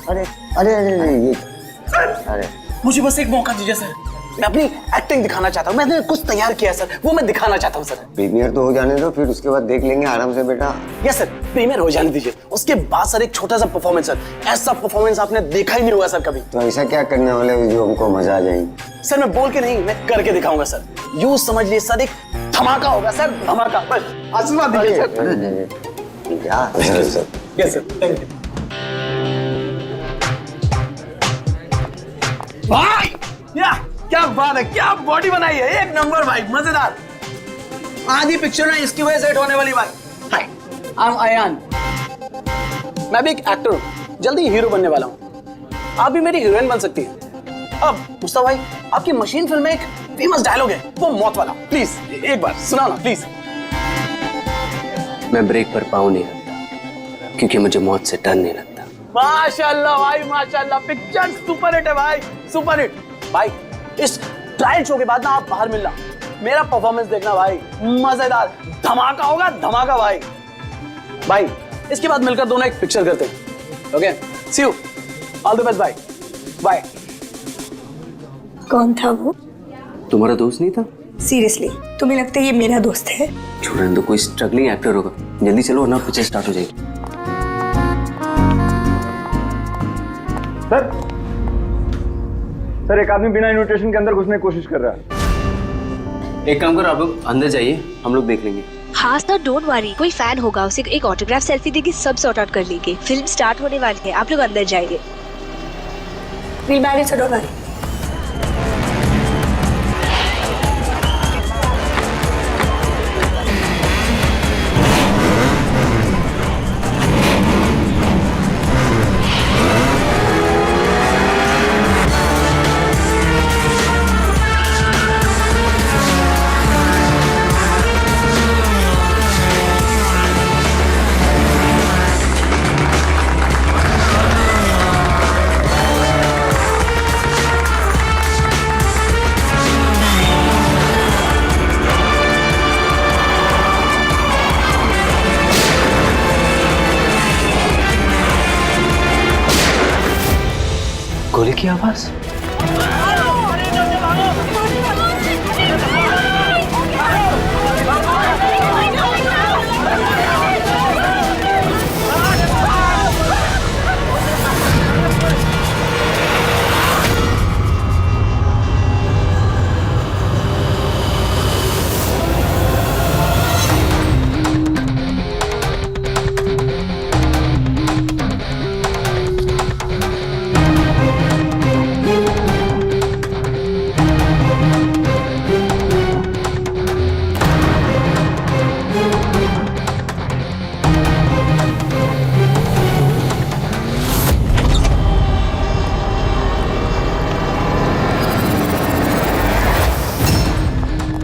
अरे अरे अरे अरे मुझे बस एक मौका दीजिए सर, मैं अपनी एक्टिंग दिखाना चाहता हूँ। मैंने कुछ तैयार किया सर, वो मैं दिखाना चाहता हूँ सर। प्रीमियर तो हो जाने दो, फिर उसके बाद देख लेंगे आराम से बेटा। यस सर, प्रीमियर हो जाने दीजिए, उसके बाद सर एक छोटा सा परफॉर्मेंस सर, ऐसा परफॉर्मेंस आपने देखा ही नहीं हुआ सर कभी। तो ऐसा क्या करने वाले हो जो हमको मजा आ जाएगी? सर मैं बोल के नहीं, मैं करके दिखाऊंगा सर। यूं समझ लिए सर, एक धमाका होगा सर, धमाका। बस आशीर्वाद दीजिए sir. Yes sir, thank you भाई। क्या बात है, क्या बॉडी बनाई है, एक नंबर भाई, मजेदार। आधी पिक्चर ना इसकी वजह से हिट होने वाली भाई। हाय, आई एम अयान, मैं भी एक एक्टर हूँ, जल्दी हीरो बनने वाला हूँ। आप भी मेरी हीरोइन बन सकती हैं। अब मुस्तफा भाई, आपकी मशीन फिल्म में एक फेमस डायलॉग है, वो मौत वाला, प्लीज एक बार सुनाओ ना प्लीज। मैं ब्रेक पर पाँव नहीं रखता क्योंकि मुझे मौत से डर नहीं लगता। माशाल्लाह भाई माशाल्लाह, पिक्चर सुपर हिट है भाई, सुपर हिट। भाई इस ट्रायल शो के बाद ना आप बाहर मिलना, मेरा परफॉर्मेंस देखना भाई, मजेदार धमाका होगा, धमाका भाई। भाई इसके बाद मिलकर दोनों एक पिक्चर करते हैं। Okay, see you, all the best, bye bye. कौन था वो? तुम्हारा दोस्त नहीं था? सीरियसली तुम्हें लगता है ये मेरा दोस्त है? छोड़ने दो, कोई स्ट्रगलिंग एक्टर होगा। जल्दी चलो वरना पिक्चर स्टार्ट हो जाएगी। सर एक आदमी बिना इन्विटेशन के अंदर घुसने की कोशिश कर रहा है। एक काम करो, आप लोग अंदर जाइए, हम लोग देख लेंगे। हाँ सर, डोंट वरी, कोई फैन होगा, उसे एक ऑटोग्राफ सेल्फी देगी, सब सॉर्ट आउट कर लेंगे। फिल्म स्टार्ट होने वाली है, आप लोग अंदर जाइए। We married, so don't worry. गोली की आवाज।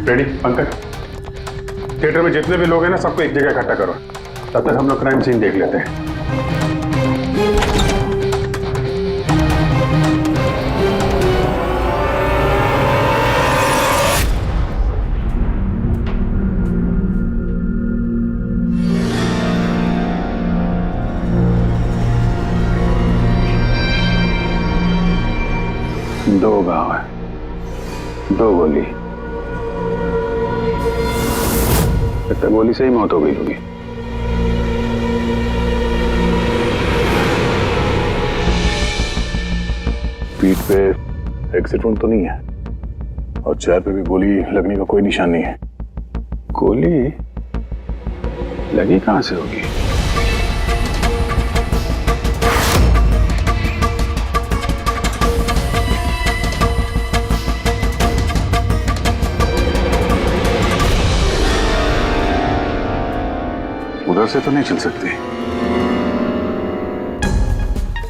रेडी पंकज, थिएटर में जितने भी लोग हैं ना, सबको एक जगह इकट्ठा करो। तब तक हम लोग क्राइम सीन देख लेते हैं। दो गांव है, दो गोली, लगता गोली से ही मौत हो गई होगी। पीठ पे एग्जिट वुंड तो नहीं है और चेहर पे भी गोली लगने का कोई निशान नहीं है। गोली लगी कहां से होगी? ऐसे तो नहीं चल सकती।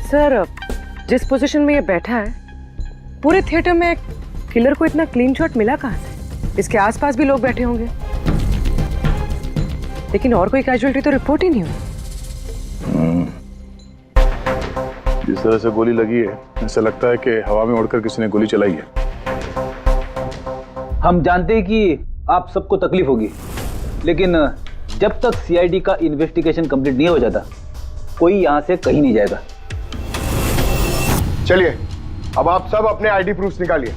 सर, जिस पोजीशन में ये बैठा है, पूरे थिएटर में किलर को इतना क्लीन शॉट मिला कहाँ से? इसके आसपास भी लोग बैठे होंगे, लेकिन और कोई कैजुअलिटी तो रिपोर्ट ही नहीं हुई। जिस तरह से गोली लगी है, ऐसा लगता है कि हवा में उड़कर किसी ने गोली चलाई है। हम जानते हैं कि आप सबको तकलीफ होगी, लेकिन जब तक सीआईडी का इन्वेस्टिगेशन कंप्लीट नहीं हो जाता, कोई यहां से कहीं नहीं जाएगा। चलिए, अब आप सब अपने आईडी प्रूफ निकालिए।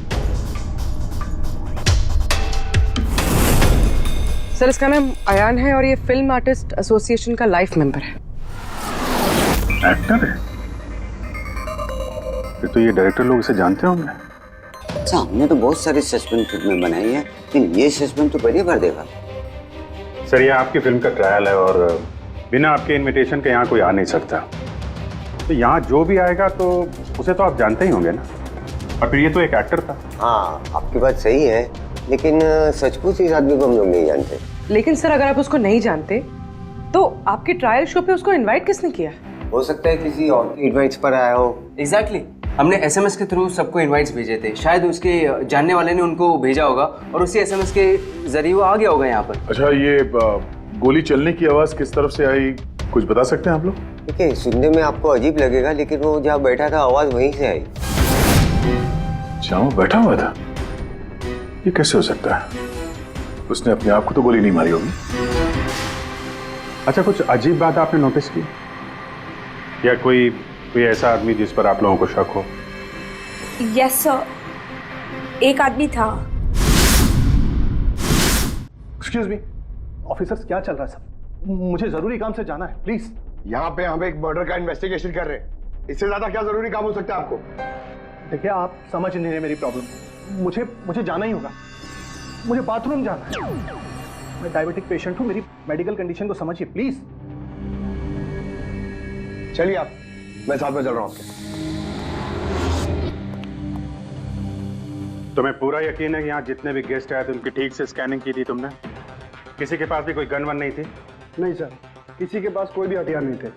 सर, इसका नाम अयान है और ये फिल्म आर्टिस्ट एसोसिएशन का लाइफ मेंबर है। एक्टर है? फिर तो ये डायरेक्टर लोग इसे जानते होंगे। अच्छा, हमने तो बहुत सारी सस्पेंस फिल्में बनाई है, लेकिन ये सस्पेंस तो पहली बार देखा। सर, ये आपकी फिल्म का ट्रायल है और बिना आपके इनविटेशन के यहाँ कोई आ नहीं सकता। तो यहाँ जो भी आएगा तो उसे तो आप जानते ही होंगे ना। और फिर ये तो एक एक्टर था। हाँ, आपकी बात सही है, लेकिन सचमुच इस आदमी को हम लोग नहीं जानते। लेकिन सर, अगर आप उसको नहीं जानते तो आपके ट्रायल शो पे उसको इनवाइट किसने किया? हो सकता है किसी और इनवाइट्स पर आया हो। एग्जैक्टली, हमने एसएमएस के थ्रू सबको इनवाइट्स भेजे थे। शायद उसके जानने वाले ने उनको भेजा होगा और उसी एसएमएस के जरिए वो आ गया होगा यहाँ पर। अच्छा, ये गोली चलने की आवाज किस तरफ से आई, कुछ बता सकते हैं आप लोग? देखिए, सुनने में आपको अजीब लगेगा, लेकिन वो जहाँ बैठा था आवाज वहीं से आई। जहाँ वो बैठा हुआ था? ये कैसे हो सकता है? उसने अपने आप को तो गोली नहीं मारी होगी। अच्छा, कुछ अजीब बात आपने नोटिस की या कोई ऐसा आदमी जिस पर आप लोगों को शक हो? यस सर, एक आदमी था। एक्सक्यूज मी ऑफिसर्स, क्या चल रहा है सब? मुझे जरूरी काम से जाना है, प्लीज। यहाँ पे हम एक मर्डर का इन्वेस्टिगेशन कर रहे हैं, इससे ज्यादा क्या जरूरी काम हो सकता है आपको? देखिए, आप समझ नहीं रहे मेरी प्रॉब्लम। मुझे जाना ही होगा, मुझे बाथरूम जाना है। मैं डायबिटिक पेशेंट हूँ, मेरी मेडिकल कंडीशन को समझिए प्लीज। चलिए आप, मैं साथ में चल रहा हूँ आपके। तुम्हें पूरा यकीन है कि यहाँ जितने भी गेस्ट आए थे उनकी ठीक से स्कैनिंग की थी तुमने? किसी के पास भी कोई गन वन नहीं थी? नहीं सर, किसी के पास कोई भी हथियार नहीं थे।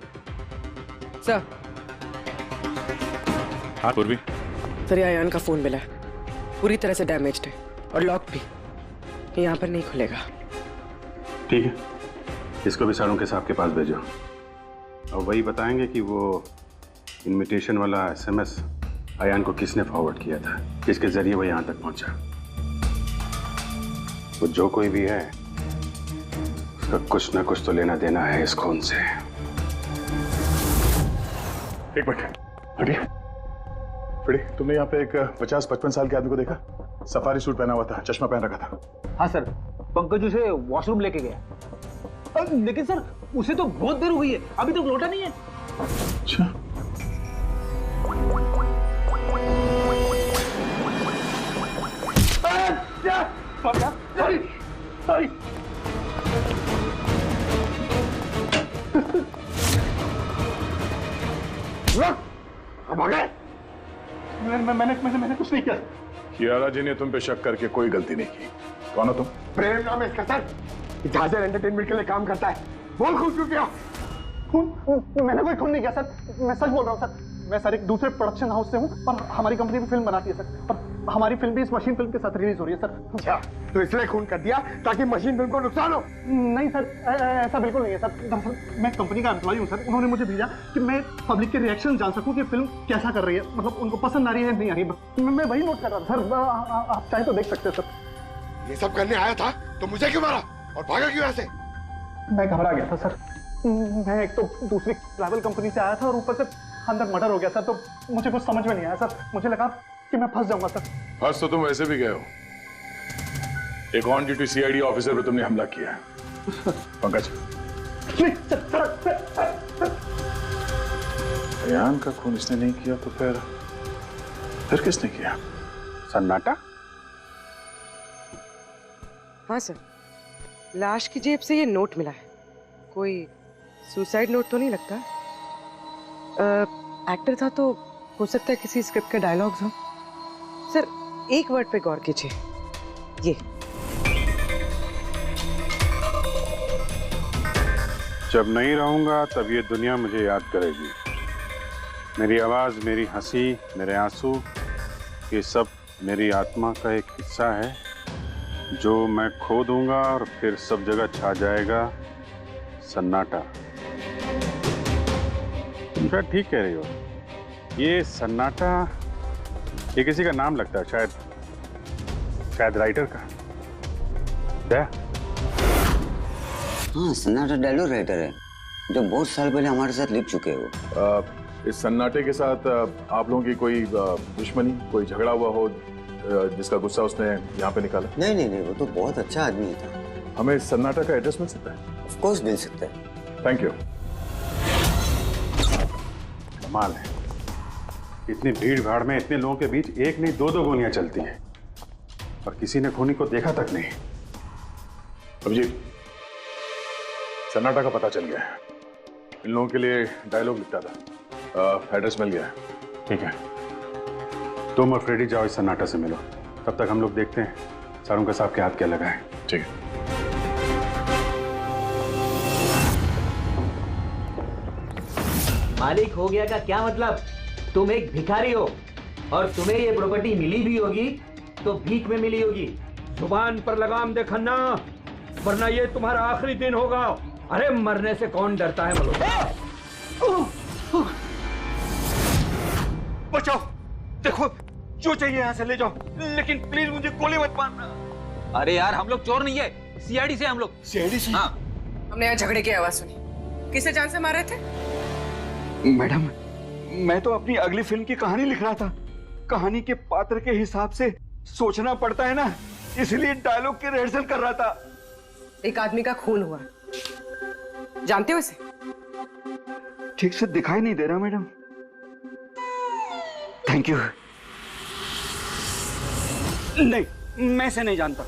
सर, हाँ पूर्वी। सर, ये अयान का फोन मिला है, पूरी तरह से डैमेज्ड है और लॉक भी, ये यहाँ पर नहीं खुलेगा। ठीक है, इसको भी सारों के साहब के पास भेजो और वही बताएंगे कि वो इनविटेशन वाला एसएमएस अयान को किसने फॉरवर्ड किया था, किसके जरिए वो यहाँ तक पहुंचा। वो जो कोई भी है, उसका कुछ ना कुछ तो लेना देना है इस खून से। एक मिनट हटिए। फ्रेडी, तुमने यहाँ पे एक 50-55 साल के आदमी को देखा? सफारी सूट पहना हुआ था, चश्मा पहन रखा था। हाँ सर, पंकज उसे वॉशरूम लेके गया। लेकिन सर, उसे तो बहुत देर हो गई है, अभी तक लौटा नहीं है। अच्छा, सॉरी। मैंने कुछ नहीं किया। कियारा जी ने तुम पे शक करके कोई गलती नहीं की। कौन हो तुम? प्रेम नाम है इसका सर, जाजर एंटरटेनमेंट के लिए काम करता है। बोल खून क्यों किया? मैंने कोई खून नहीं किया सर, मैं सच बोल रहा हूँ सर। मैं सर एक दूसरे प्रोडक्शन हाउस से हूँ और हमारी कंपनी भी फिल्म बनाती है सर, और हमारी फिल्म भी इस मशीन फिल्म के साथ रिलीज हो रही है सर। अच्छा, तो इसलिए खून कर दिया ताकि मशीन फिल्म को नुकसान हो? नहीं सर, ऐसा बिल्कुल नहीं है सर। दरअसल मैं कंपनी का एम्प्लॉय हूँ सर, उन्होंने मुझे भेजा कि मैं पब्लिक के रिएक्शन जान सकूँ कि फिल्म कैसा कर रही है, मतलब उनको पसंद आ रही है नहीं आ रही है। मैं वही नोट कर रहा था सर, आप चाहे तो देख सकते हैं सर। ये सब करने आया था तो मुझे क्यों मारा और भागा क्यों यहाँ से? मैं घबरा गया था सर, मैं एक तो दूसरी ट्रैवल कंपनी से आया था और ऊपर से अंदर मर्डर हो गया सर, तो मुझे कुछ समझ में नहीं आया सर। मुझे लगा कि मैं फंस जाऊंगा सर। फंस तो तुम वैसे भी गए हो, एक ऑन ड्यूटी सीआईडी ऑफिसर पे तुमने हमला किया है। पंकज, नहीं सर। अयान का खून इसने नहीं किया तो फिर किसने किया? सन्नाटा? हाँ सर, लाश की जेब से ये नोट मिला है, कोई सुसाइड नोट तो नहीं लगता। एक्टर था तो हो सकता है किसी स्क्रिप्ट के डायलॉग्स हो। सर, एक वर्ड पे गौर कीजिए, ये जब नहीं रहूंगा तब ये दुनिया मुझे याद करेगी। मेरी आवाज, मेरी हंसी, मेरे आंसू, ये सब मेरी आत्मा का एक हिस्सा है जो मैं खो दूंगा और फिर सब जगह छा जाएगा सन्नाटा। तुम शायद ठीक कह रही हो। ये सन्नाटा ये किसी का नाम लगता है, शायद राइटर का। क्या? हाँ, सन्नाटा डायलॉग राइटर है जो बहुत साल पहले हमारे साथ लिख चुके हो। इस सन्नाटे के साथ आप लोगों की कोई दुश्मनी, कोई झगड़ा हुआ हो जिसका गुस्सा उसने यहाँ पे निकाला? नहीं, वो तो बहुत अच्छा आदमी था। हमें सन्नाटा का एड्रेस मिल सकता है? ऑफ कोर्स मिल सकता है। Thank you. कमाल है, इतनी भीड़ भाड़ में इतने लोगों के बीच एक नहीं दो गोलियां चलती हैं और किसी ने खूनी को देखा तक नहीं। अभिजीत, सन्नाटा का पता चल गया है। इन लोगों के लिए डायलॉग लिखता था, एड्रेस मिल गया है। ठीक है, तुम और फ्रेडी जाओ इस सन्नाटा से मिलो। तब तक हम लोग देखते हैं सारुंका साहब के हाथ क्या लगा है। ठीक है। मालिक हो गया का क्या मतलब? तुम एक भिखारी हो और तुम्हें ये प्रॉपर्टी मिली भी होगी तो भीख में मिली होगी। जुबान पर लगाम दे खन्ना, वरना ये तुम्हारा आखिरी दिन होगा। अरे मरने से कौन डरता है मलो? बचाओ, देखो जो चाहिए यहाँ से ले जाओ, लेकिन प्लीज मुझे गोली मत मारना। अरे यार, हम लोग चोर नहीं है, सीआईडी से हम लोग। सीआईडी से? हाँ। हमने यहाँ झगड़े की आवाज सुनी। किसे जान से मारे थे? मैडम, मैं तो अपनी अगली फिल्म की कहानी लिख रहा था। कहानी के पात्र के हिसाब से सोचना पड़ता है ना, इसलिए डायलॉग की रिहर्सल कर रहा था। एक आदमी का खून हुआ, जानते हो इसे? ठीक से दिखाई नहीं दे रहा मैडम। Thank you. नहीं, मैं इसे नहीं जानता।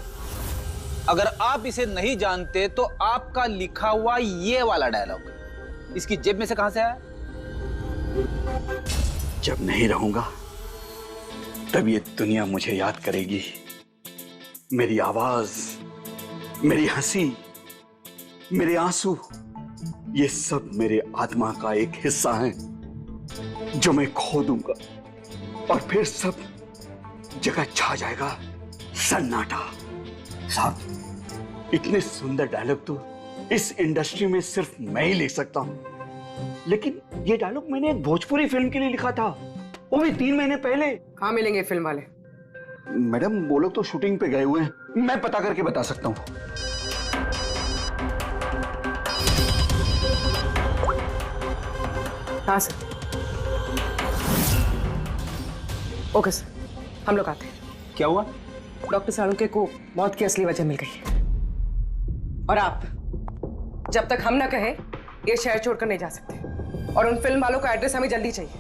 अगर आप इसे नहीं जानते तो आपका लिखा हुआ ये वाला डायलॉग इसकी जेब में से कहां से आया? जब नहीं रहूंगा तब ये दुनिया मुझे याद करेगी। मेरी आवाज, मेरी हंसी, मेरे आंसू, ये सब मेरे आत्मा का एक हिस्सा है जो मैं खो दूंगा और फिर सब जगह छा जाएगा सन्नाटा। साहब, इतने सुंदर डायलॉग तो इस इंडस्ट्री में सिर्फ मैं ही लिख सकता हूं, लेकिन ये डायलॉग मैंने एक भोजपुरी फिल्म के लिए लिखा था, वो भी 3 महीने पहले। कहाँ मिलेंगे फिल्म वाले? मैडम, वो लोग तो शूटिंग पे गए हुए हैं, मैं पता करके बता सकता हूँ। हाँ सर। ओके सर, हम लोग आते हैं। क्या हुआ? डॉक्टर साळुंके को मौत की असली वजह मिल गई है और आप जब तक हम ना कहें ये शहर छोड़कर नहीं जा सकते और उन फिल्म वालों का एड्रेस हमें जल्दी चाहिए।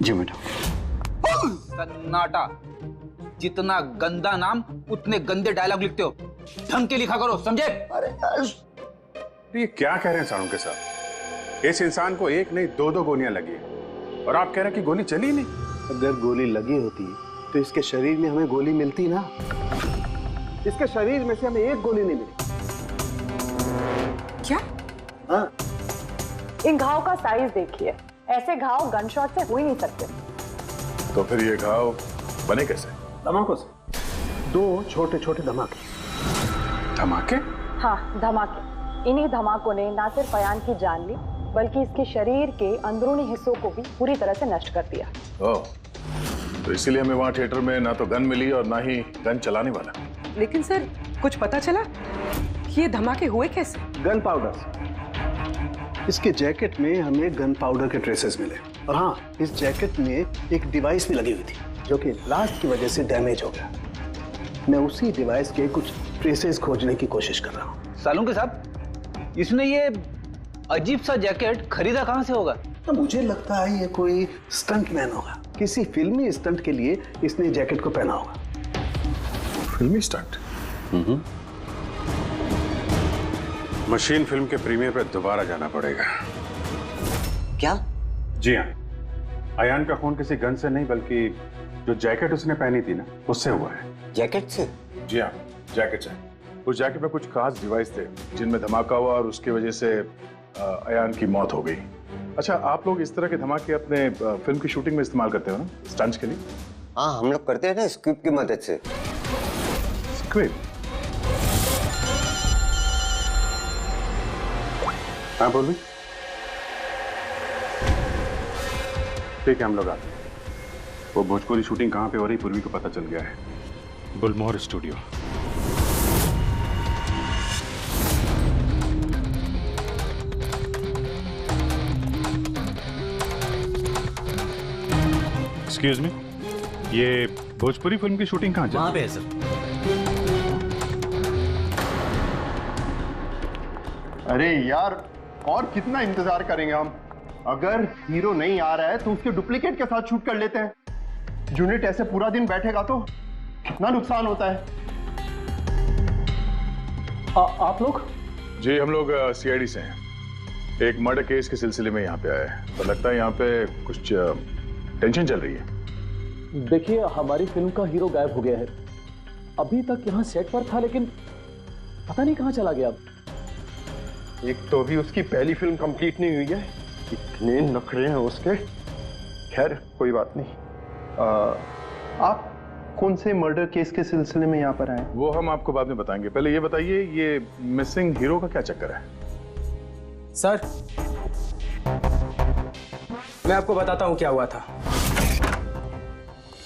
जी मैडम। सन्नाटा, जितना गंदा नाम उतने गंदे डायलॉग लिखते हो। ढंग के लिखा करो, समझे? अरे तो ये क्या कह रहे हैं सारुंके साहब? इस इंसान को एक नहीं दो गोलियां लगी और आप कह रहे हैं कि गोली चली नहीं। अगर गोली लगी होती तो इसके शरीर में हमें गोली मिलती ना। इसके शरीर में से हमें एक गोली नहीं मिली। क्या? हाँ। इन घाव का साइज देखिए, ऐसे घाव गन शॉट से हो ही नहीं सकते। तो फिर ये घाव बने कैसे? धमाकों से। 2 छोटे छोटे धमाके। धमाके? हाँ, धमाके। इन्हीं धमाकों ने ना सिर्फ अयान की जान ली, बल्कि इसके शरीर के अंदरूनी हिस्सों को भी पूरी तरह से नष्ट कर दिया। ओह, तो इसीलिए हमें वहां थिएटर में ना तो गन मिली और ना ही गन चलाने वाला। लेकिन सर, कुछ पता चला कि ये धमाके हुए कैसे? Gun powder. इसके जैकेट में हमें गन पाउडर के ट्रेसेस मिले और हाँ, इस जैकेट में एक डिवाइस भी लगी हुई थी जो कि ब्लास्ट की वजह से डैमेज हो गया। मैं उसी डिवाइस के कुछ ट्रेसेस खोजने की कोशिश कर रहा हूँ। सालुंके साहब, इसने ये अजीब सा जैकेट खरीदा कहाँ से होगा? तो मुझे लगता है ये कोई स्टंट मैन होगा। किसी फिल्मी स्टंट के लिए इसने जैकेट को पहना होगा। फिल्मी स्टंट? मशीन फिल्म के प्रीमियर पर दोबारा जाना पड़ेगा। क्या? जी हाँ, अयान का खून किसी गन से नहीं बल्कि जो जैकेट उसने पहनी थी ना, उससे हुआ है। जैकेट से? जी हाँ, जैकेट से। उस जैकेट में कुछ खास डिवाइस थे जिनमें धमाका हुआ और उसकी वजह से अयान की मौत हो गई। अच्छा, आप लोग इस तरह के धमाके अपने फिल्म की शूटिंग में इस्तेमाल करते हो ना, स्टंट्स के लिए? हाँ, हम लोग करते हैं ना स्क्रिप्ट की मदद से। स्क्रिप्ट? हाँ बोल। ठीक है, हम लोग आते हैं। वो भोजपुरी शूटिंग कहाँ पे हो रही पूर्वी को पता चल गया है। बुलमोहर स्टूडियो। एक्सक्यूज मी, ये भोजपुरी फिल्म की शूटिंग कहाँ वहाँ पे है सर। अरे यार, और कितना इंतजार करेंगे हम? अगर हीरो नहीं आ रहा है तो उसके डुप्लीकेट के साथ शूट कर लेते हैं। यूनिट ऐसे पूरा दिन बैठेगा तो कितना नुकसान होता है। आप लोग? जी, हम लोग सीआईडी से हैं। एक मर्डर केस के सिलसिले में यहाँ पे आए हैं, तो लगता है यहाँ पे कुछ टेंशन चल रही है। देखिए, हमारी फिल्म का हीरो गायब हो गया है। अभी तक यहाँ सेट पर था, लेकिन पता नहीं कहाँ चला गया। एक तो अभी उसकी पहली फिल्म कंप्लीट नहीं हुई है, इतने नखरे हैं उसके। खैर कोई बात नहीं। आप कौन से मर्डर केस के सिलसिले में यहाँ पर आए? वो हम आपको बाद में बताएंगे। पहले ये बताइए, ये मिसिंग हीरो का क्या चक्कर है? सर, मैं आपको बताता हूँ क्या हुआ था।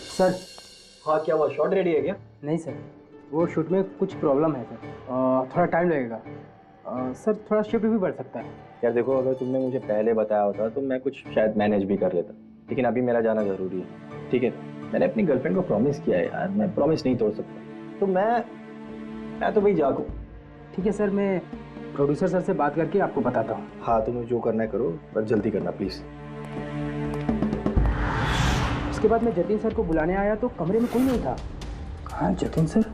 सर, हाँ क्या हुआ? शॉट रेडी है क्या? नहीं सर, वो शूट में कुछ प्रॉब्लम है सर। थोड़ा टाइम लगेगा सर, थोड़ा शिफ्ट भी बढ़ सकता है। यार देखो, अगर तुमने मुझे पहले बताया होता तो मैं कुछ शायद मैनेज भी कर लेता, लेकिन अभी मेरा जाना जरूरी है। ठीक है, मैंने अपनी गर्लफ्रेंड को प्रॉमिस किया है यार, मैं प्रॉमिस नहीं तोड़ सकता। तो मैं तो भाई जागू। ठीक है सर, मैं प्रोड्यूसर सर से बात करके आपको बताता हूँ। हाँ, तुम्हें जो करना है करो, पर जल्दी करना प्लीज। उसके बाद मैं जतिन सर को बुलाने आया तो कमरे में कोई नहीं था। कहाँ जतिन सर?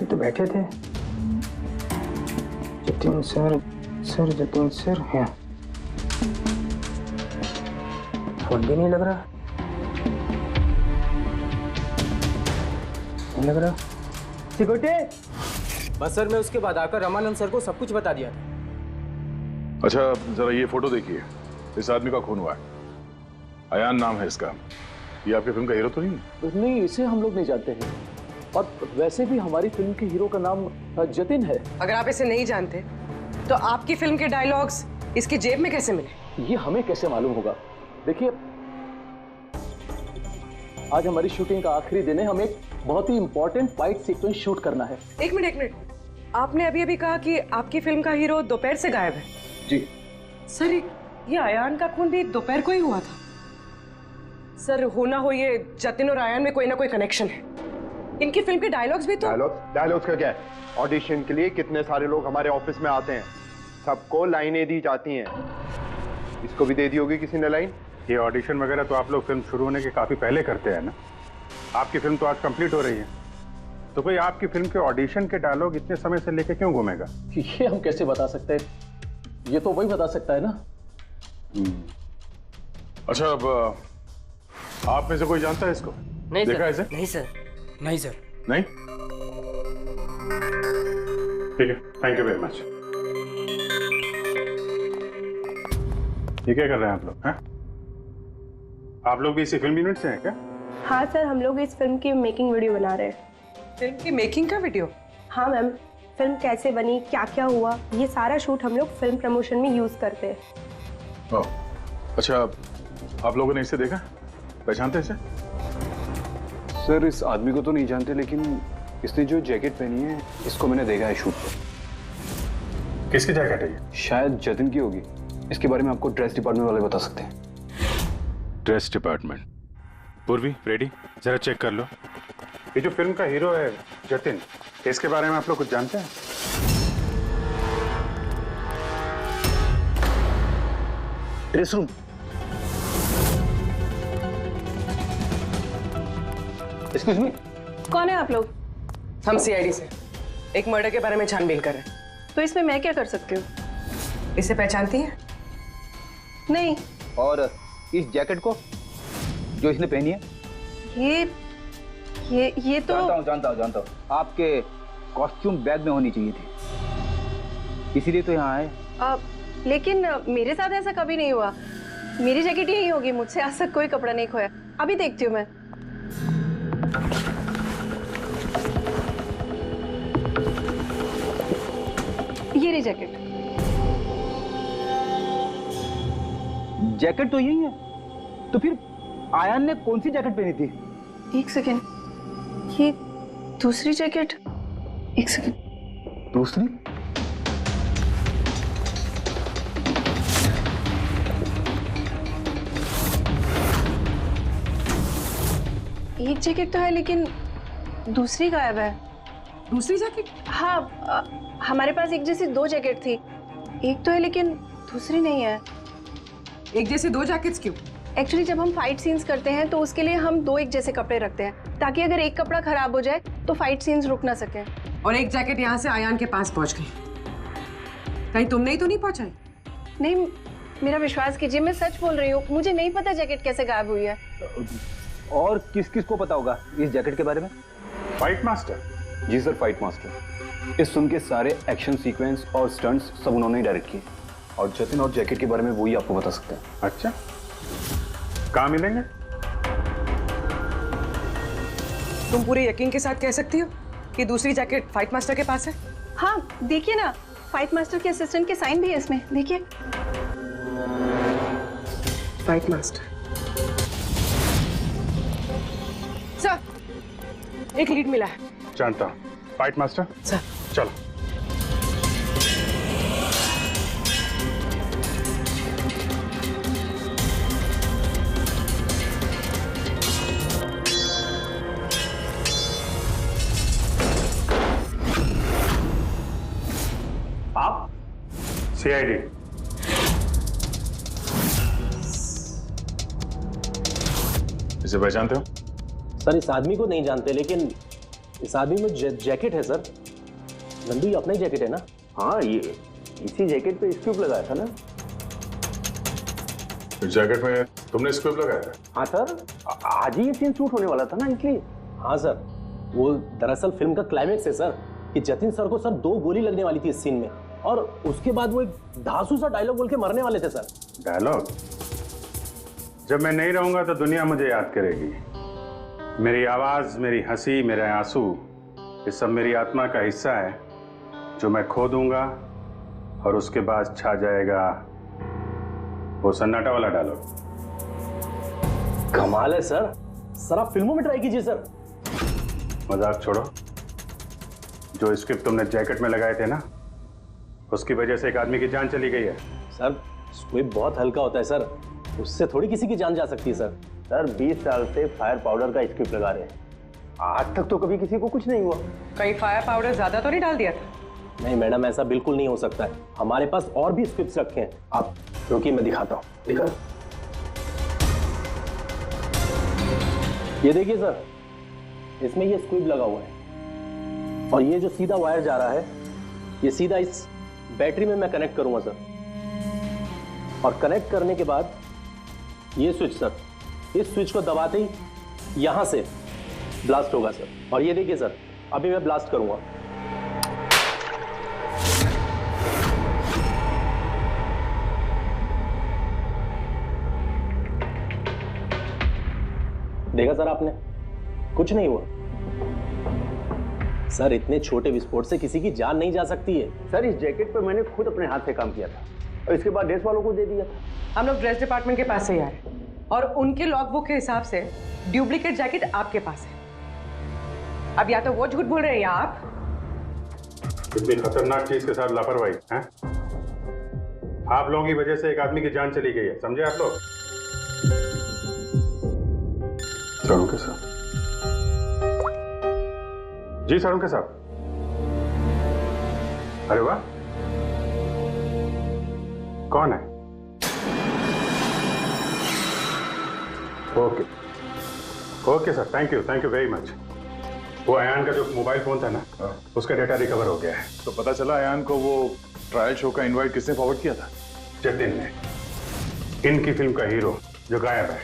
ये तो बैठे थे। जतिन सर जतिन सर हैं। फोन भी नहीं लग रहा। नहीं लग रहा। सिक्योरिटी। बस सर, मैं उसके बाद आकर रमानंद सर को सब कुछ बता दिया था। अच्छा, जरा ये फोटो देखिए। इस आदमी का खून हुआ है। अयान नाम है इसका। ये आपकी फिल्म का हीरो तो नहीं? नहीं, इसे हम लोग नहीं जानते हैं। और वैसे भी हमारी फिल्म के हीरो का नाम जतिन है। अगर आप इसे नहीं जानते तो आपकी फिल्म के डायलॉग्स इसकी जेब में कैसे मिले? ये हमें कैसे मालूम होगा? देखिए, आज हमारी शूटिंग का आखिरी दिन है। हमें एक बहुत ही इंपॉर्टेंट फाइट सीक्वेंस शूट करना है। एक मिनट, आपने अभी कहा कि आपकी फिल्म का हीरो दोपहर से गायब है। जी सर, ये अयान का खून भी दोपहर को ही हुआ था। सर, हो ना हो ये जतिन और अयान में कोई ना कोई कनेक्शन है। इनकी फिल्म के डायलॉग्स भी तो। डायलॉग्स का क्या है? ऑडिशन के लिए कितने सारे लोग हमारे ऑफिस में आते हैं, सबको लाइनें दी जाती हैं। इसको भी दे दी होगी किसी ने लाइन। ये ऑडिशन वगैरह तो आप लोग फिल्म शुरू होने के काफी पहले करते हैं ना। आपकी फिल्म तो आज कंप्लीट हो रही है, तो कोई आपकी फिल्म के ऑडिशन के डायलॉग इतने समय से लेके क्यों घूमेगा? ये हम कैसे बता सकते हैं? ये तो वही बता सकता है ना। अच्छा, अब आप में से कोई जानता है इसको? नहीं देखा सर। इसे? नहीं सर। नहीं सर। नहीं? ठीक है, थैंक यू वेरी मच। ये क्या कर रहे हैं आप लोग? हैं? आप लोग भी इसी फिल्म यूनिट से हैं क्या? हाँ सर, हम लोग इस फिल्म की मेकिंग वीडियो बना रहे हैं। फिल्म की मेकिंग का वीडियो? हाँ मैम, फिल्म कैसे बनी, क्या क्या हुआ, ये सारा शूट हम लोग फिल्म प्रमोशन में यूज करते हैं। ओह, अच्छा, आप लोगों ने इसे देखा? पहचानते इसे? सर, इस आदमी को तो नहीं जानते, लेकिन इसने जो जैकेट पहनी है इसको मैंने देखा है शूट पर। किसकी जैकेट है ये? शायद जतिन की होगी। इसके बारे में आपको ड्रेस डिपार्टमेंट वाले बता सकते हैं। Dress department. पूर्वी, रेडी? जरा चेक कर लो। ये जो फिल्म का हीरो है जतिन, इसके बारे में आप लोग कुछ जानते हैं? Dress room. एक्सक्यूज मी, कौन है आप लोग? हम सीआईडी से एक मर्डर के बारे में छानबीन कर रहे हैं। तो इसमें मैं क्या कर सकती हूँ? इसे पहचानती हैं? नहीं। और इस जैकेट को जो इसने पहनी है? ये तो जानता हूँ। आपके कॉस्ट्यूम बैग में होनी चाहिए थी, इसीलिए तो यहाँ आए। लेकिन मेरे साथ ऐसा कभी नहीं हुआ। मेरी जैकेट यही होगी, मुझसे आज तक कोई कपड़ा नहीं खोया। अभी देखती हूँ मैं। ये रही जैकेट। जैकेट तो यही है, तो फिर आयान ने कौन सी जैकेट पहनी थी? एक सेकेंड, ये दूसरी जैकेट। एक सेकेंड, दूसरी? एक जैकेट तो है लेकिन दूसरी गायब है। दूसरी जैकेट? हाँ, हमारे पास एक जैसी दो जैकेट थी। एक तो है लेकिन दूसरी नहीं है। एक जैसे दो जैकेट्स क्यों? एक्चुअली जब हम फाइट सीन्स करते हैं तो उसके लिए हम दो एक जैसे कपड़े रखते हैं, ताकि अगर एक कपड़ा खराब हो जाए तो फाइट सीन्स रुक ना सके। और एक जैकेट यहाँ से आयान के पास पहुंच गई, कहीं तुमने ही तो नहीं पहुंचाई? नहीं, मेरा विश्वास कीजिए, मैं सच बोल रही हूँ। मुझे नहीं पता जैकेट कैसे गायब हुई है। और किस किस को पता होगा इस जैकेट के बारे में? Fight master? जी सर, फाइट मास्टर। इस फिल्म के सारे एक्शन सीक्वेंस और स्टंट्स सब उन्होंने ही डायरेक्ट किए, और जतिन और जैकेट के बारे में वही आपको बता सकते हैं। अच्छा, कहाँ मिलेंगे? तुम पूरे यकीन के साथ कह सकती हो कि दूसरी जैकेट फाइट मास्टर के पास है? हाँ, देखिए ना, फाइट मास्टर के असिस्टेंट के साइन भी है इसमें, देखिए। Fight master. सर, एक लीड मिला है। जानता हूँ। Fight master? सर। चलो। आप? CID। इसे पहचानते हो? सर, इस आदमी को नहीं जानते, लेकिन इस आदमी में जैकेट है सर। नंदू, ये अपना ही जैकेट है ना? हाँ, ये इसी जैकेट पे स्क्रूप लगाया था ना। इस जैकेट में तुमने स्क्रूप लगाया था? हाँ सर, आज ही ये सीन शूट होने वाला था ना, इसलिए। हाँ सर, वो दरअसल फिल्म का क्लाइमेक्स है सर, कि जतिन सर को सर 2 गोली लगने वाली थी इस सीन में, और उसके बाद वो एक धांसू सा डायलॉग बोल के मरने वाले थे सर। डायलॉग? जब मैं नहीं रहूंगा तो दुनिया मुझे याद करेगी। मेरी आवाज, मेरी हंसी, मेरे आंसू, ये सब मेरी आत्मा का हिस्सा है जो मैं खो दूंगा, और उसके बाद छा जाएगा वो सन्नाटा वाला डायलॉग। कमाल है सर, सर आप फिल्मों में ट्राई कीजिए सर। मजाक छोड़ो। जो स्क्रिप्ट तुमने जैकेट में लगाए थे ना, उसकी वजह से एक आदमी की जान चली गई है। सर, स्क्विब बहुत हल्का होता है सर, उससे थोड़ी किसी की जान जा सकती है सर। सर 20 साल से फायर पाउडर का स्क्रिप्ट लगा रहे हैं, आज तक तो कभी किसी को कुछ नहीं हुआ। कहीं फायर पाउडर ज्यादा तो नहीं डाल दिया था? नहीं मैडम, ऐसा बिल्कुल नहीं हो सकता है। हमारे पास और भी स्क्रिप्ट्स रखे हैं, आप रुकिए मैं दिखाता हूँ। दिखा, ये देखिए सर, इसमें ये स्क्विब लगा हुआ है, और ये जो सीधा वायर जा रहा है, ये सीधा इस बैटरी में मैं कनेक्ट करूंगा सर, और कनेक्ट करने के बाद ये स्विच सर, इस स्विच को दबाते ही यहां से ब्लास्ट होगा सर। और ये देखिए सर, अभी मैं ब्लास्ट करूंगा। देखा सर आपने, कुछ नहीं हुआ सर। इतने छोटे विस्फोट से किसी की जान नहीं जा सकती है सर। इस जैकेट पे मैंने खुद अपने हाथ से काम किया था, और इसके बाद ड्रेस वालों को दे दिया था। हम लोग ड्रेस डिपार्टमेंट के पास से ही आए, और उनके लॉगबुक के हिसाब से डुप्लीकेट जैकेट आपके पास है। अब या तो वो झूठ बोल रहे हैं या आप। इतनी खतरनाक चीज के साथ लापरवाही है? आप लोगों की वजह से एक आदमी की जान चली गई है, समझे आप लोग? साड़ू के साथ? जी साड़ू के साथ। अरे वाह, कौन है? Okay okay sir, thank you very much. वो अयान का जो मोबाइल फोन था ना, उसका डेटा रिकवर हो गया है। तो पता चला अयान को वो ट्रायल शो का इनवाइट किसने फॉरवर्ड किया था? जतिन ने, इनकी फिल्म का हीरो जो गायब है।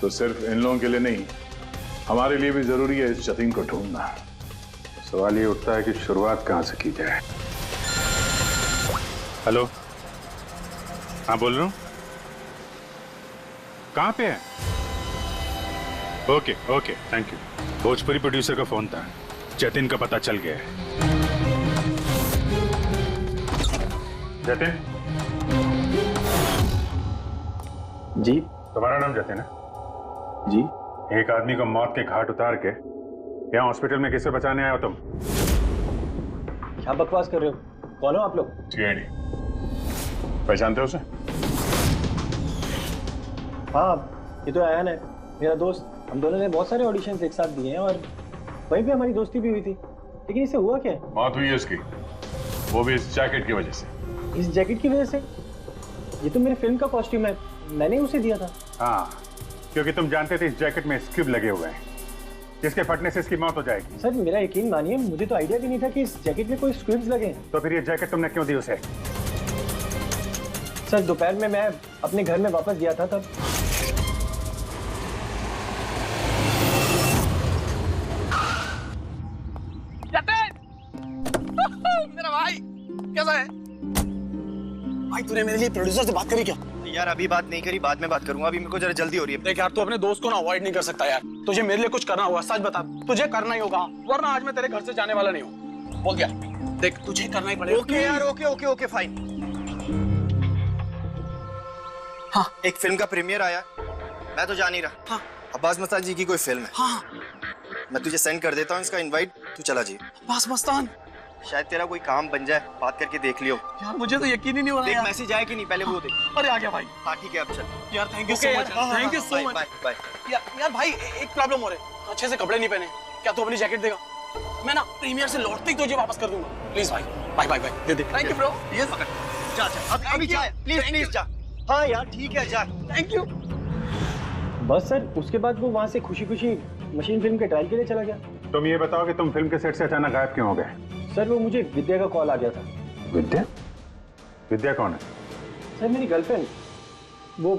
तो सिर्फ इन लोगों के लिए नहीं, हमारे लिए भी जरूरी है इस जतीन को ढूंढना। सवाल ये उठता है कि शुरुआत कहाँ से की जाए। हेलो, हाँ बोल रहा हूँ। कहाँ पे है? Okay okay, thank you. Bhojpuri producer का फोन था, जतिन का पता चल गया है। जतिन जी, तुम्हारा नाम जतिन है? जी। एक आदमी को मौत के घाट उतार के यहाँ हॉस्पिटल में किसे बचाने आए हो तुम? क्या बकवास कर रहे हो? कौन हो आप लोग? सीआईडी। पहचानते हो उसे? हाँ, ये तो आयान है, मेरा दोस्त। हम दोनों ने बहुत सारे ऑडिशंस एक साथ दिए हैं और वहीं पे हमारी दोस्ती भी हुई थी। लेकिन इसे हुआ क्या? मौत हुई है उसकी, वो भी इस जैकेट की वजह से। इस जैकेट की वजह से? ये तो मेरी फिल्म का कॉस्ट्यूम है, मैंने उसे दिया था। हाँ, क्योंकि तुम जानते थे इस जैकेट में स्क्यूब लगे हुए हैं, जिसके फटने से इसकी मौत हो जाएगी। सर मेरा यकीन मानिए, मुझे तो आइडिया भी नहीं था कि इस जैकेट में कोई स्क्यूब्स लगे हैं। तो फिर ये जैकेट तुमने क्यों दी उसे? सर दोपहर में मैं अपने घर में वापस गया था तब। मेरा भाई कैसा है? भाई तूने मेरे लिए प्रोड्यूसर से बात करी क्या? यार अभी बात नहीं करी, बाद में बात करूंगा, अभी मेरे को जरा जल्दी हो रही है। देख यार, तू अपने दोस्त को ना अवॉइड नहीं कर सकता यार। तुझे मेरे लिए कुछ करना होगा, सच बता। तुझे करना ही होगा, वरना आज मैं तेरे घर से जाने वाला नहीं हूँ। बोल दिया। देख तुझे करना ही पड़ेगा। ओके यार, ओके ओके ओके फाइन। हाँ, एक फिल्म का प्रीमियर आया, मैं तो जा नहीं रहा। हाँ, अब्बास मस्तान जी की कोई फिल्म है। हाँ, मैं तुझे सेंड कर देता हूँ इसका इनवाइट, तू चला जी। अब्बास मस्तान, शायद तेरा कोई काम बन जाए, बात करके देख लियो। यार मुझे तो यकीन ही नहीं हो रहा। देख मैसेज आया कि नहीं, पहले वो देख। अरे आ गया भाई। हाँ ठीक है, अब चल। यार thank you so much, thank you so much. Bye bye. यार भाई एक प्रॉब्लम हो रहा है, अच्छे से कपड़े नहीं पहने। क्या तू अपनी जैकेट देगा? मैं ना प्रीमियर से लौटते ही तुझे वापस कर दूंगा। प्लीज भाई, बाय बाय बाय। दे दे। Thank you bro. यस पकड़, जा जा अभी जा, प्लीज प्लीज जा। हाँ यार ठीक है, जा। Thank you. बस सर, उसके बाद वो वहाँ से खुशी खुशी मशीन फिल्म के ट्रायल के लिए चला गया। तुम ये बताओ कि तुम फिल्म के सेट से अचानक गायब क्यों हो गए? सर वो मुझे विद्या का कॉल आ गया था। विद्या? विद्या कौन है? सर मेरी गर्लफ्रेंड। वो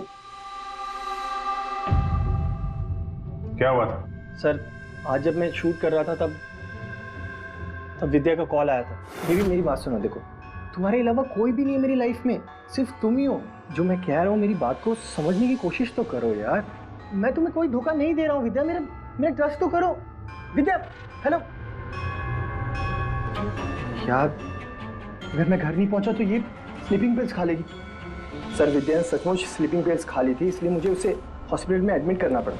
क्या हुआ था? सर आज जब मैं शूट कर रहा था तब विद्या का कॉल आया था। मेरी बात सुनो, देखो तुम्हारे अलावा कोई भी नहीं है मेरी लाइफ में, सिर्फ तुम ही हो। जो मैं कह रहा हूँ मेरी बात को समझने की कोशिश तो करो यार। मैं तुम्हें कोई धोखा नहीं दे रहा हूँ विद्या, मेरा ट्रस्ट तो करो। विद्या हेलो। यार अगर मैं घर नहीं पहुंचा तो ये स्लीपिंग पिल्स खा लेगी। सर विद्या सचमुच स्लीपिंग पिल्स खा ली थी, इसलिए मुझे उसे हॉस्पिटल में एडमिट करना पड़ा।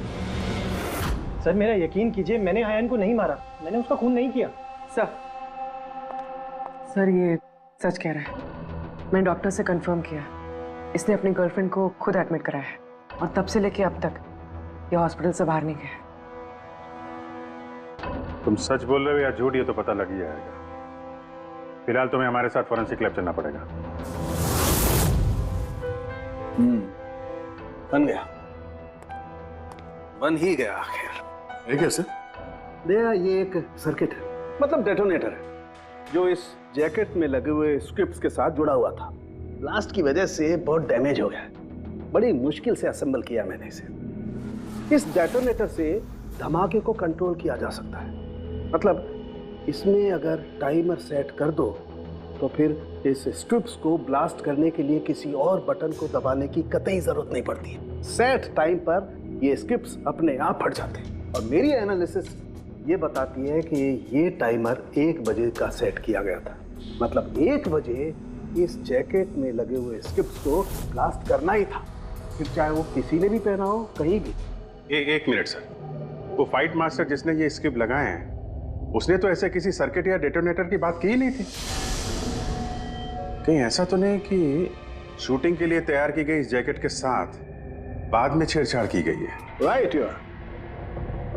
सर मेरा यकीन कीजिए, मैंने आयन को नहीं मारा, मैंने उसका खून नहीं किया। सर ये सच कह रहा है। मैंने डॉक्टर से कंफर्म किया, इसने अपनी गर्लफ्रेंड को खुद एडमिट कराया है और तब से लेके अब तक ये हॉस्पिटल से बाहर नहीं गया। तुम सच बोल रहे हो या झूठ, ये तो पता लग ही जाएगा। फिलहाल तुम्हें हमारे साथ फोरेंसिक लैब चलना पड़ेगा। बन ही गया आखिर। ये कैसे? दया ये एक सर्किट है, मतलब डेटोनेटर है, जो इस जैकेट में लगे हुए स्क्रिप्ट्स के साथ जुड़ा हुआ था। ब्लास्ट की वजह से बहुत डैमेज हो गया, बड़ी मुश्किल से असेंबल किया मैंने इसे। इस डेटोनेटर से धमाके को कंट्रोल किया जा सकता है, मतलब इसमें अगर टाइमर सेट कर दो तो फिर इस स्ट्रिप्स को ब्लास्ट करने के लिए किसी और बटन को दबाने की कतई जरूरत नहीं पड़ती है। सेट टाइम पर ये स्ट्रिप्स अपने आप फट जाते हैं। और मेरी एनालिसिस ये बताती है कि ये टाइमर 1 बजे का सेट किया गया था, मतलब 1 बजे इस जैकेट में लगे हुए स्ट्रिप्स को ब्लास्ट करना ही था, फिर चाहे वो किसी ने भी पहना हो, कहीं भी। एक मिनट सर, वो फाइट मास्टर जिसने ये स्क्रिप्ट लगाए हैं, उसने तो ऐसे किसी सर्किट या डेटोनेटर की बात की ही नहीं थी। कहीं ऐसा तो नहीं कि शूटिंग के लिए तैयार की गई इस जैकेट के साथ बाद में छेड़छाड़ की गई है? राइट यार,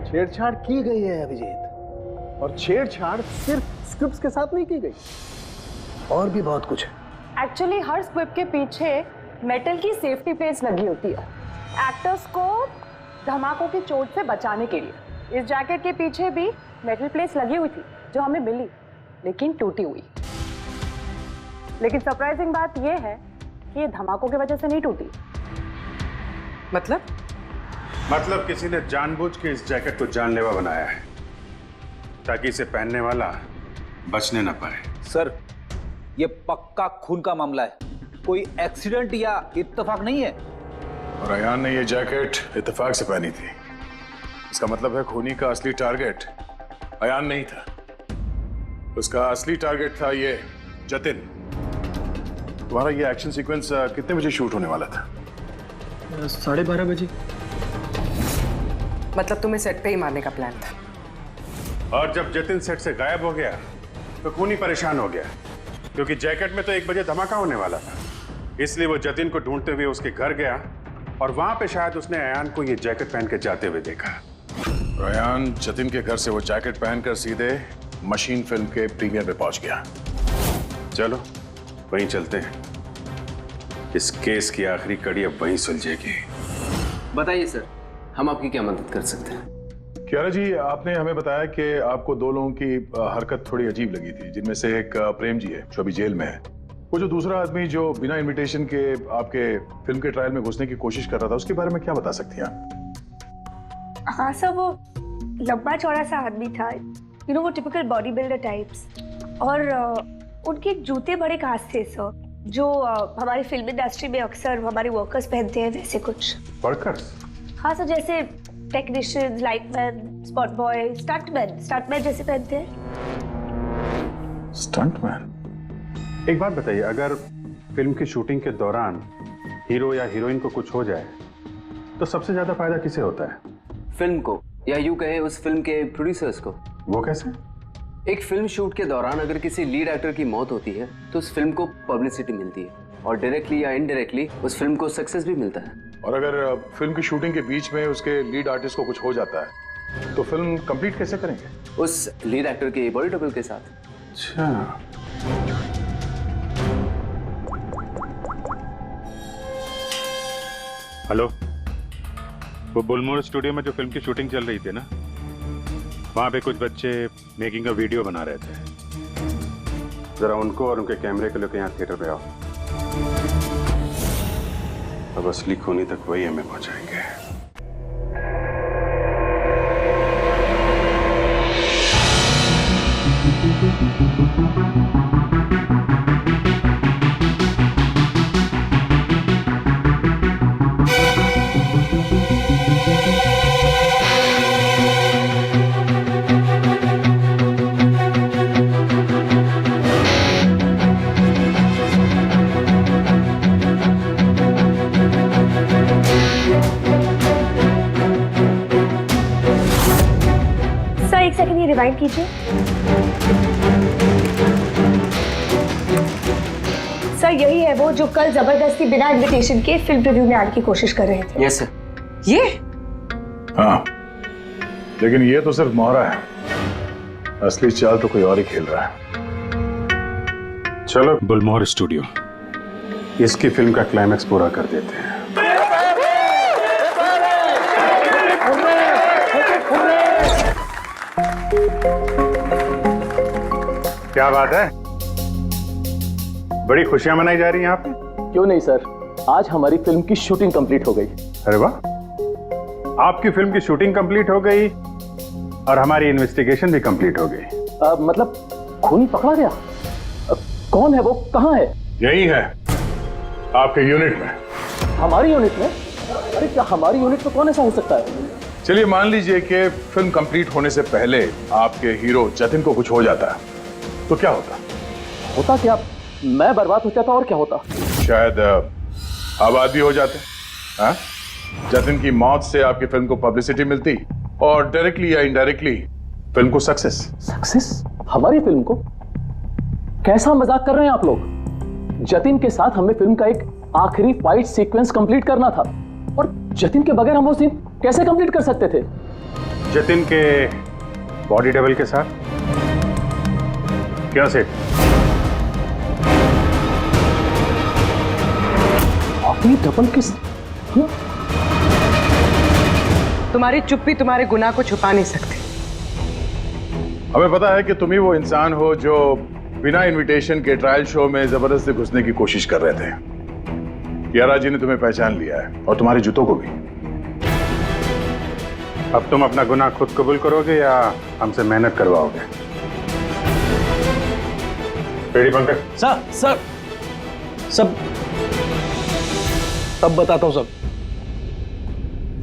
छेड़छाड़ की गई है अभिजीत, और छेड़छाड़ सिर्फ स्क्रिप्ट्स के साथ नहीं की गई, और भी बहुत कुछ है। एक्चुअली हर स्क्रिप्ट के पीछे मेटल की सेफ्टी प्लेट्स लगी होती है, एक्टर्स को धमाकों की चोट से बचाने के लिए। इस जैकेट के पीछे भी मेटल प्लेट्स लगी हुई थी, जो हमें मिली लेकिन टूटी हुई। लेकिन सरप्राइजिंग बात यह है कि ये धमाकों की वजह से नहीं टूटी। मतलब? मतलब किसी ने जानबूझ के इस जैकेट को जानलेवा बनाया है ताकि इसे पहनने वाला बचने न पाए। सर, ये पक्का खून का मामला है, कोई एक्सीडेंट या इत्तेफाक नहीं है। और अयान ने ये जैकेट इत्तेफाक से पहनी थी। इसका मतलब है खूनी का असली टारगेट अयान नहीं था, उसका असली टारगेट था ये जतिन। तुम्हारा ये एक्शन सीक्वेंस कितने बजे शूट होने वाला था? 12:30 बजे। मतलब तुम्हें सेट पे ही मारने का प्लान था? और जब जतिन सेट से गायब हो गया तो खूनी परेशान हो गया, क्योंकि जैकेट में तो 1 बजे धमाका होने वाला था। इसलिए वो जतिन को ढूंढते हुए उसके घर गया और वहां पे शायद उसने अयान को ये जैकेट पहन के जाते हुए देखा। अयान जतिन के घर से वो जैकेट पहनकर सीधे मशीन फिल्म के प्रीमियर में पहुंच गया। चलो वहीं चलते हैं, इस केस की आखिरी कड़ी अब वहीं सुलझेगी। बताइए सर, हम आपकी क्या मदद कर सकते हैं? कियारा जी, आपने हमें बताया कि आपको 2 लोगों की हरकत थोड़ी अजीब लगी थी, जिनमें से एक प्रेम जी है जो अभी जेल में है। वो जो दूसरा आदमी जो बिना इनविटेशन के आपके फिल्म के ट्रायल में घुसने की कोशिश कर रहा था, उसके बारे में क्या बता सकती हैं आप? हाँ सर, वो लंबा चौड़ा सा आदमी था, यू नो वो टिपिकल बॉडी बिल्डर टाइप्स, और उनके जूते बड़े खास थे सर, जो हमारी फिल्म इंडस्ट्री में अक्सर हमारे वर्कर्स पहनते हैं, वैसे कुछ। वर्कर्स? हाँ सर, जैसे technicians, lightman, spot boy, stuntman जैसे पहनते हैं। स्टंटमैन? एक बात बताइए, अगर फिल्म की शूटिंग के दौरान हीरो या हीरोइन को कुछ हो जाए तो सबसे ज्यादा फायदा किसे होता है? फिल्म को, या यूं कहे उस फिल्म के प्रोड्यूसर्स को। वो कैसे? एक फिल्म शूट के दौरान अगर किसी लीड एक्टर की मौत होती है तो उस फिल्म को पब्लिसिटी मिलती है, और डायरेक्टली या इनडायरेक्टली उस फिल्म को सक्सेस भी मिलता है। और अगर फिल्म की शूटिंग के बीच में उसके लीड आर्टिस्ट को कुछ हो जाता है तो फिल्म कंप्लीट कैसे करेंगे? उस लीड एक्टर के बॉडी डबल के साथ। अच्छा, हेलो, वो बुलमोर स्टूडियो में जो फिल्म की शूटिंग चल रही थी ना, वहां पे कुछ बच्चे मेकिंग का वीडियो बना रहे थे। जरा उनको और उनके कैमरे को लेकर यहाँ थिएटर पे आओ। अब असली खूनी तक वही हमें पहुंचाएंगे। रिवाइंड कीजिए सर। यही है वो जो कल जबरदस्ती बिना इनविटेशन के फिल्म रिव्यू में आने की कोशिश कर रहे थे। Yes sir. ये? हाँ, लेकिन ये तो सिर्फ मोहरा है, असली चाल तो कोई और ही खेल रहा है। चलो बुलमोर स्टूडियो, इसकी फिल्म का क्लाइमैक्स पूरा कर देते हैं। क्या बात है, बड़ी खुशियां मनाई जा रही हैं आप? क्यों नहीं सर, आज हमारी फिल्म की शूटिंग कंप्लीट हो गई। अरे वाह, आपकी फिल्म की शूटिंग कंप्लीट हो गई और हमारी इन्वेस्टिगेशन भी कंप्लीट हो गई। मतलब खूनी पकड़ा गया? कौन है वो, कहाँ है? यही है आपके यूनिट में। हमारी यूनिट में? अरे क्या हमारी यूनिट में कौन ऐसा हो सकता है? चलिए मान लीजिए कि फिल्म कंप्लीट होने से पहले आपके हीरो जतिन को कुछ हो जाता है तो क्या होता? होता क्या? मैं बर्बाद हो जाता और क्या होता? शायद आबाद भी हो जाते। हाँ? जतिन की मौत से आपकी फिल्म को पब्लिसिटी मिलती और डायरेक्टली या इनडायरेक्टली फिल्म को सक्सेस। सक्सेस? हमारी फिल्म को? कैसा मजाक कर रहे हैं आप लोग? जतिन के साथ हमें फिल्म का एक आखिरी फाइट सीक्वेंस कंप्लीट करना था, और जतिन के बगैर हम वो सीन कैसे कंप्लीट कर सकते थे? जतिन के बॉडी डबल के साथ? क्या सेठ? बॉडी डबल किस? तुम्हारी चुप्पी तुम्हारे गुनाह को छुपा नहीं सकती। हमें पता है कि तुम ही वो इंसान हो जो बिना इनविटेशन के ट्रायल शो में जबरदस्ती घुसने की कोशिश कर रहे थे। कियारा जी ने तुम्हें पहचान लिया है और तुम्हारे जूतों को भी। अब तुम अपना गुनाह खुद कबूल करोगे या हमसे मेहनत करवाओगे? रेडी पंकज? सर तब बताता हूं सर।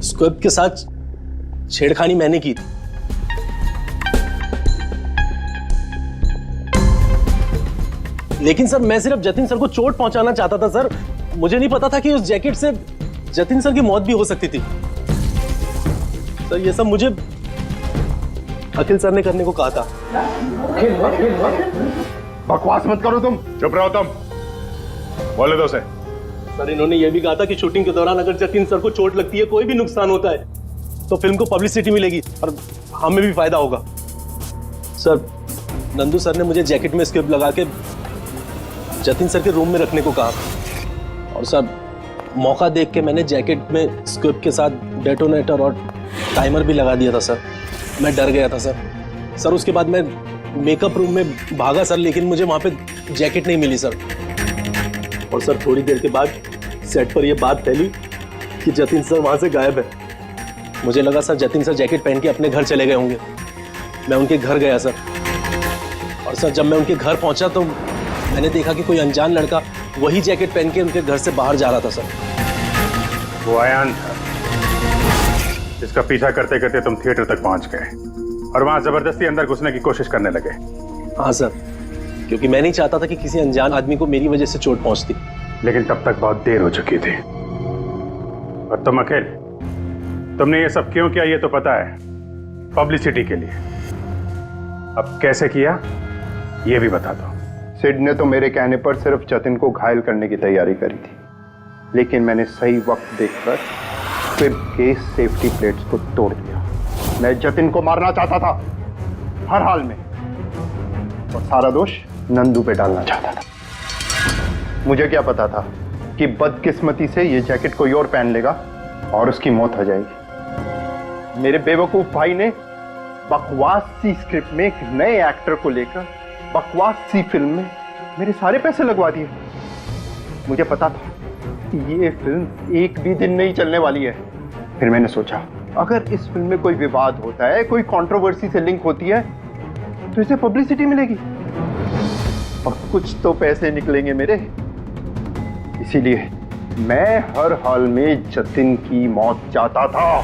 स्क्रिप्ट के साथ छेड़खानी मैंने की थी। लेकिन सर मैं सिर्फ जतिन सर को चोट पहुंचाना चाहता था सर। मुझे नहीं पता था कि उस जैकेट से जतिन सर की मौत भी हो सकती थी। सर ये सब मुझे अखिल सर ने करने को कहा था। बकवास मत करो तुम। चुप रहो तुम। बोले दो से। सर इन्होंने ये भी कहा था कि शूटिंग के दौरान अगर जतिन सर को चोट लगती है, कोई भी नुकसान होता है, तो फिल्म को पब्लिसिटी मिलेगी और हमें भी फायदा होगा। सर नंदू सर ने मुझे जैकेट में स्क्रिप्ट लगा के जतिन सर के रूम में रखने को कहा और सर मौका देख के मैंने जैकेट में स्क्रिप्ट के साथ डेटोनेटर और टाइमर भी लगा दिया था सर। मैं डर गया था सर। उसके बाद मैं मेकअप रूम में भागा सर, लेकिन मुझे वहां पे जैकेट नहीं मिली सर। और सर थोड़ी देर के बाद सेट पर यह बात फैली कि जतिन सर वहां से गायब है। मुझे लगा सर जतिन सर जैकेट पहन के अपने घर चले गए होंगे। मैं उनके घर गया सर और सर जब मैं उनके घर पहुंचा तो मैंने देखा कि कोई अनजान लड़का वही जैकेट पहन के उनके घर से बाहर जा रहा था सर। वो अयान था जिसका पीछा करते करते तुम थिएटर तक पहुंच गए और वहां जबरदस्ती अंदर घुसने की कोशिश करने लगे। हाँ सर, क्योंकि मैं नहीं चाहता था कि किसी अनजान आदमी को मेरी वजह से चोट पहुंचती। लेकिन तब तक बहुत देर हो चुकी थी। और तुम अकेल, तुमने ये सब क्यों किया ये तो पता है, पब्लिसिटी के लिए। अब कैसे किया ये भी बता दो। सिड ने तो मेरे कहने पर सिर्फ जतिन को घायल करने की तैयारी करी थी, लेकिन मैंने सही वक्त देखकर फिर के सेफ्टी प्लेट्स को तोड़ दिया। मैं जतिन को मारना चाहता था हर हाल में, और सारा दोष नंदू पे डालना चाहता था। मुझे क्या पता था कि बदकिस्मती से ये जैकेट कोई और पहन लेगा और उसकी मौत हो जाएगी। मेरे बेवकूफ भाई ने बकवास सी स्क्रिप्ट में एक नए एक्टर को लेकर बकवास सी फिल्म में मेरे सारे पैसे लगवा दिए। मुझे पता था कि ये फिल्म एक भी दिन नहीं चलने वाली है। फिर मैंने सोचा अगर इस फिल्म में कोई विवाद होता है, कोई कंट्रोवर्सी से लिंक होती है, तो इसे पब्लिसिटी मिलेगी और कुछ तो पैसे निकलेंगे मेरे। इसीलिए मैं हर हाल में जतिन की मौत चाहता था।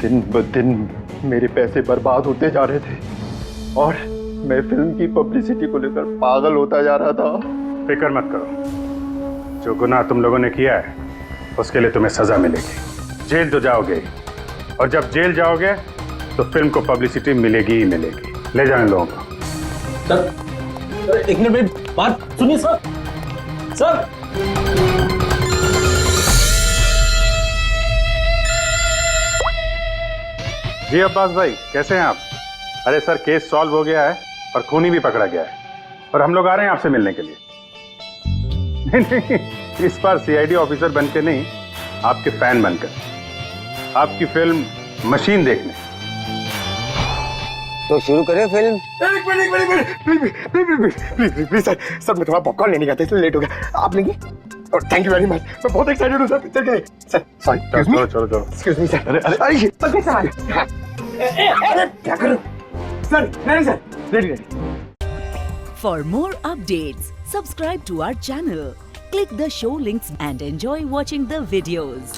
दिन ब दिन मेरे पैसे बर्बाद होते जा रहे थे और मैं फिल्म की पब्लिसिटी को लेकर पागल होता जा रहा था। फिक्र मत करो, जो गुनाह तुम लोगों ने किया है उसके लिए तुम्हें सजा मिलेगी। जेल तो जाओगे, और जब जेल जाओगे तो फिल्म को पब्लिसिटी मिलेगी ही मिलेगी। ले जाओ इन लोगों को। सर एक मिनट मेरी बात सुनिए सर। सर जी अब्बास भाई, कैसे हैं आप? अरे सर, केस सॉल्व हो गया है और खूनी भी पकड़ा गया है और हम लोग आ रहे हैं आपसे मिलने के लिए। नहीं, इस बार सीआईडी ऑफिसर बनके नहीं, आपके फैन बनकर, आपकी फिल्म मशीन देखने। तो शुरू करें फिल्म? प्लीज सर मैं थोड़ा पॉपकॉर्न लेने गया था इसलिए लेट हो गया। आप लेंगे? और थैंक यू वेरी मच, मैं बहुत एक्साइटेड हूँ सर पिक्चर के लिए। सर सॉरी, चलो एक्सक्यूज मी सर। अरे क्या करूं सर? नहीं sir, ready. For more updates, subscribe to our channel, click the show links and enjoy watching the videos.